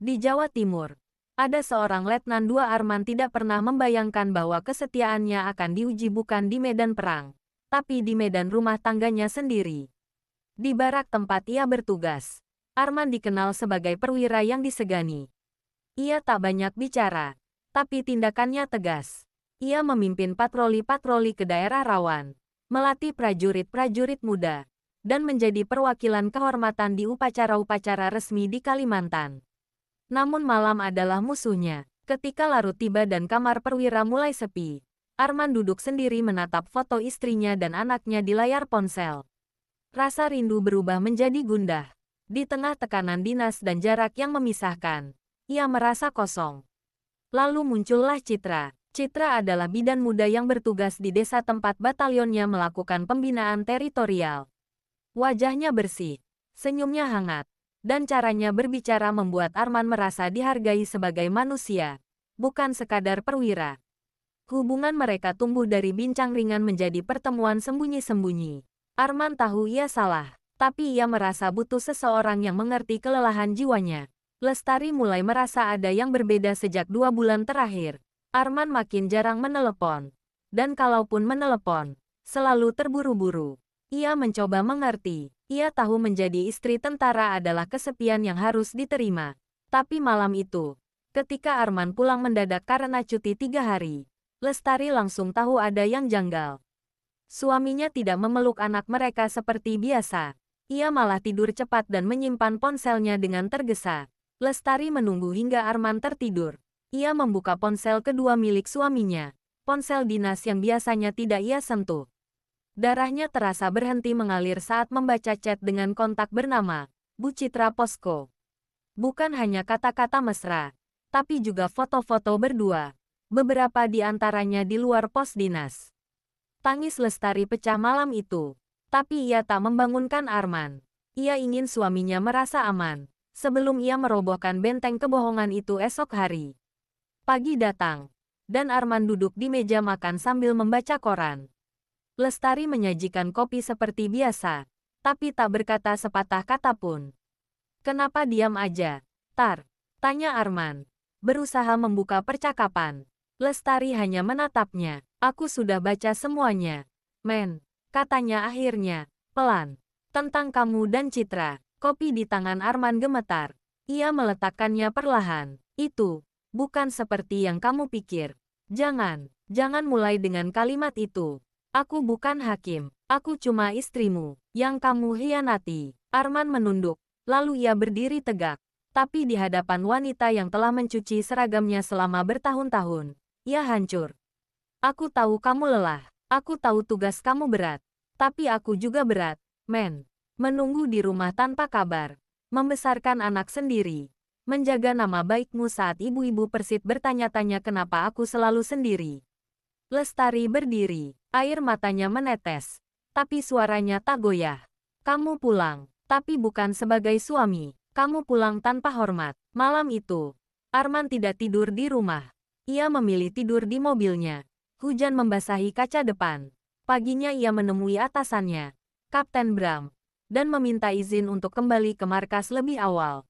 Di Jawa Timur, ada seorang Letnan II Arman tidak pernah membayangkan bahwa kesetiaannya akan diuji bukan di medan perang, tapi di medan rumah tangganya sendiri. Di barak tempat ia bertugas, Arman dikenal sebagai perwira yang disegani. Ia tak banyak bicara, tapi tindakannya tegas. Ia memimpin patroli-patroli ke daerah rawan, melatih prajurit-prajurit muda, dan menjadi perwakilan kehormatan di upacara-upacara resmi di Kalimantan. Namun malam adalah musuhnya. Ketika larut tiba dan kamar perwira mulai sepi, Arman duduk sendiri menatap foto istrinya dan anaknya di layar ponsel. Rasa rindu berubah menjadi gundah. Di tengah tekanan dinas dan jarak yang memisahkan, ia merasa kosong. Lalu muncullah Citra. Citra adalah bidan muda yang bertugas di desa tempat batalionnya melakukan pembinaan teritorial. Wajahnya bersih, senyumnya hangat, dan caranya berbicara membuat Arman merasa dihargai sebagai manusia, bukan sekadar perwira. Hubungan mereka tumbuh dari bincang ringan menjadi pertemuan sembunyi-sembunyi. Arman tahu ia salah, tapi ia merasa butuh seseorang yang mengerti kelelahan jiwanya. Lestari mulai merasa ada yang berbeda sejak 2 bulan terakhir. Arman makin jarang menelepon. Dan kalaupun menelepon, selalu terburu-buru. Ia mencoba mengerti. Ia tahu menjadi istri tentara adalah kesepian yang harus diterima. Tapi malam itu, ketika Arman pulang mendadak karena cuti 3 hari, Lestari langsung tahu ada yang janggal. Suaminya tidak memeluk anak mereka seperti biasa. Ia malah tidur cepat dan menyimpan ponselnya dengan tergesa. Lestari menunggu hingga Arman tertidur. Ia membuka ponsel kedua milik suaminya, ponsel dinas yang biasanya tidak ia sentuh. Darahnya terasa berhenti mengalir saat membaca chat dengan kontak bernama Bu Citra Posko. Bukan hanya kata-kata mesra, tapi juga foto-foto berdua, beberapa di antaranya di luar pos dinas. Tangis Lestari pecah malam itu, tapi ia tak membangunkan Arman. Ia ingin suaminya merasa aman, sebelum ia merobohkan benteng kebohongan itu esok hari. Pagi datang, dan Arman duduk di meja makan sambil membaca koran. Lestari menyajikan kopi seperti biasa, tapi tak berkata sepatah kata pun. "Kenapa diam aja, Tar?" tanya Arman, berusaha membuka percakapan. Lestari hanya menatapnya. "Aku sudah baca semuanya, Men," katanya akhirnya, pelan. "Tentang kamu dan Citra." Kopi di tangan Arman gemetar. Ia meletakkannya perlahan. "Itu bukan seperti yang kamu pikir. Jangan mulai dengan kalimat itu. Aku bukan hakim. Aku cuma istrimu, yang kamu hianati." Arman menunduk, lalu ia berdiri tegak. Tapi di hadapan wanita yang telah mencuci seragamnya selama bertahun-tahun, ia hancur. "Aku tahu kamu lelah. Aku tahu tugas kamu berat. Tapi aku juga berat, Men. Menunggu di rumah tanpa kabar. Membesarkan anak sendiri. Menjaga nama baikmu saat ibu-ibu Persit bertanya-tanya kenapa aku selalu sendiri." Lestari berdiri, air matanya menetes. Tapi suaranya tak goyah. "Kamu pulang, tapi bukan sebagai suami. Kamu pulang tanpa hormat." Malam itu, Arman tidak tidur di rumah. Ia memilih tidur di mobilnya. Hujan membasahi kaca depan. Paginya ia menemui atasannya, Kapten Bram, dan meminta izin untuk kembali ke markas lebih awal.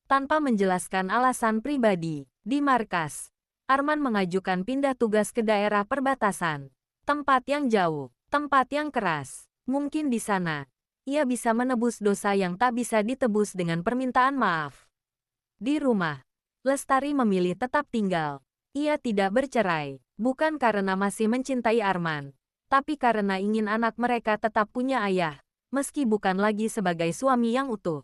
Tanpa menjelaskan alasan pribadi, di markas, Arman mengajukan pindah tugas ke daerah perbatasan. Tempat yang jauh, tempat yang keras. Mungkin di sana, ia bisa menebus dosa yang tak bisa ditebus dengan permintaan maaf. Di rumah, Lestari memilih tetap tinggal. Ia tidak bercerai, bukan karena masih mencintai Arman, tapi karena ingin anak mereka tetap punya ayah, meski bukan lagi sebagai suami yang utuh.